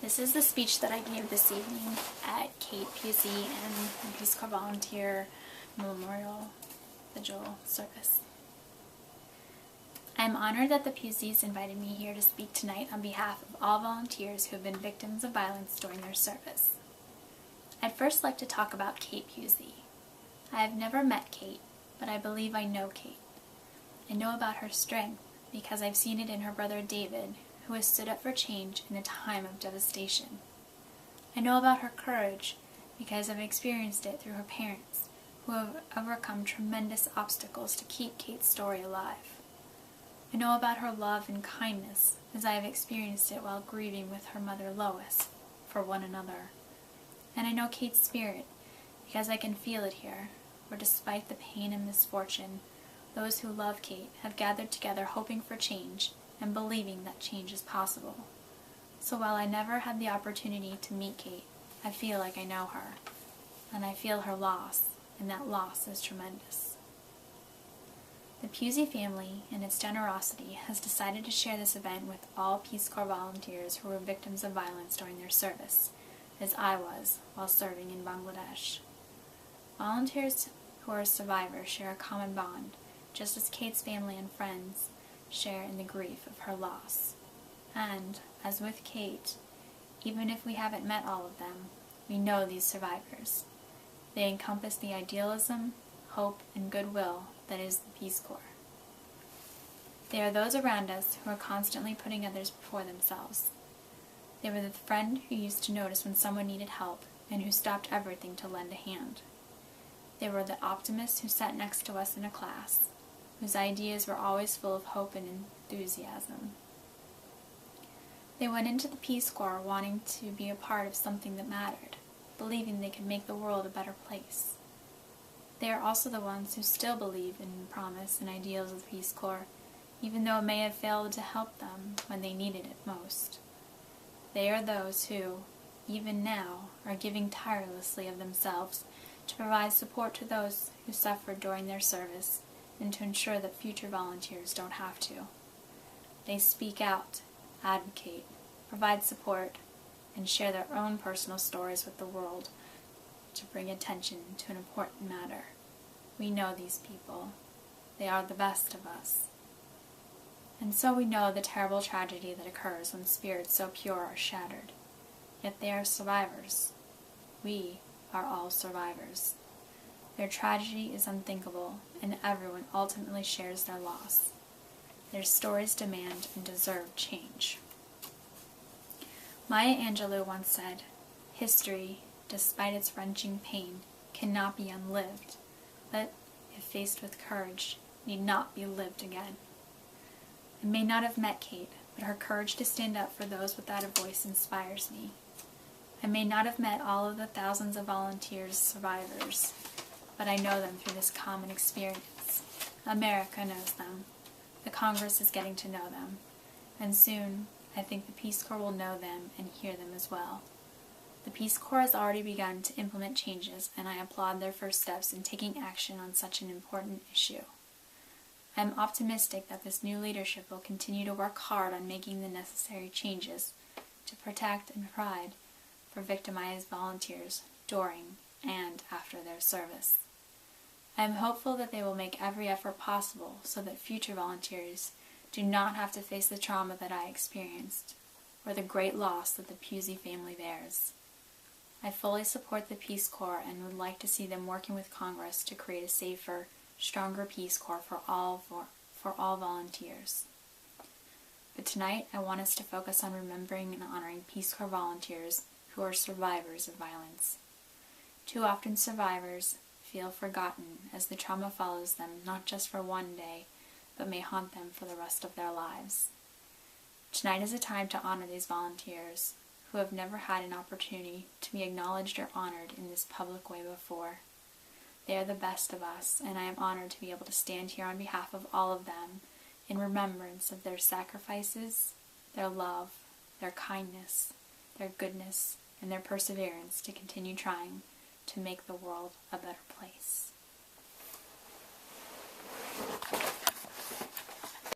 This is the speech that I gave this evening at Kate Puzey and the Peace Corps Volunteer Memorial Vigil service. I am honored that the Puzeys invited me here to speak tonight on behalf of all volunteers who have been victims of violence during their service. I'd first like to talk about Kate Puzey. I have never met Kate, but I believe I know Kate. I know about her strength because I've seen it in her brother David, who has stood up for change in a time of devastation. I know about her courage because I've experienced it through her parents, who have overcome tremendous obstacles to keep Kate's story alive. I know about her love and kindness as I have experienced it while grieving with her mother Lois for one another. And I know Kate's spirit because I can feel it here, where despite the pain and misfortune, those who love Kate have gathered together hoping for change and believing that change is possible. So while I never had the opportunity to meet Kate, I feel like I know her, and I feel her loss, and that loss is tremendous. The Puzey family, in its generosity, has decided to share this event with all Peace Corps volunteers who were victims of violence during their service, as I was while serving in Bangladesh. Volunteers who are survivors share a common bond, just as Kate's family and friends share in the grief of her loss. And, as with Kate, even if we haven't met all of them, we know these survivors. They encompass the idealism, hope, and goodwill that is the Peace Corps. They are those around us who are constantly putting others before themselves. They were the friend who used to notice when someone needed help and who stopped everything to lend a hand. They were the optimists who sat next to us in a class, whose ideas were always full of hope and enthusiasm. They went into the Peace Corps wanting to be a part of something that mattered, believing they could make the world a better place. They are also the ones who still believe in the promise and ideals of the Peace Corps, even though it may have failed to help them when they needed it most. They are those who, even now, are giving tirelessly of themselves to provide support to those who suffered during their service and to ensure that future volunteers don't have to. They speak out, advocate, provide support, and share their own personal stories with the world to bring attention to an important matter. We know these people. They are the best of us. And so we know the terrible tragedy that occurs when spirits so pure are shattered. Yet they are survivors. We are all survivors. Their tragedy is unthinkable, and everyone ultimately shares their loss. Their stories demand and deserve change. Maya Angelou once said, "History, despite its wrenching pain, cannot be unlived, but, if faced with courage, need not be lived again." I may not have met Kate, but her courage to stand up for those without a voice inspires me. I may not have met all of the thousands of volunteers, survivors, but I know them through this common experience. America knows them. The Congress is getting to know them. And soon, I think the Peace Corps will know them and hear them as well. The Peace Corps has already begun to implement changes, and I applaud their first steps in taking action on such an important issue. I am optimistic that this new leadership will continue to work hard on making the necessary changes to protect and provide for victimized volunteers during and after their service. I am hopeful that they will make every effort possible so that future volunteers do not have to face the trauma that I experienced, or the great loss that the Puzey family bears. I fully support the Peace Corps and would like to see them working with Congress to create a safer, stronger Peace Corps for all volunteers. But tonight, I want us to focus on remembering and honoring Peace Corps volunteers who are survivors of violence. Too often survivors feel forgotten as the trauma follows them not just for one day, but may haunt them for the rest of their lives. Tonight is a time to honor these volunteers who have never had an opportunity to be acknowledged or honored in this public way before. They are the best of us, and I am honored to be able to stand here on behalf of all of them in remembrance of their sacrifices, their love, their kindness, their goodness, and their perseverance to continue trying to make the world a better place.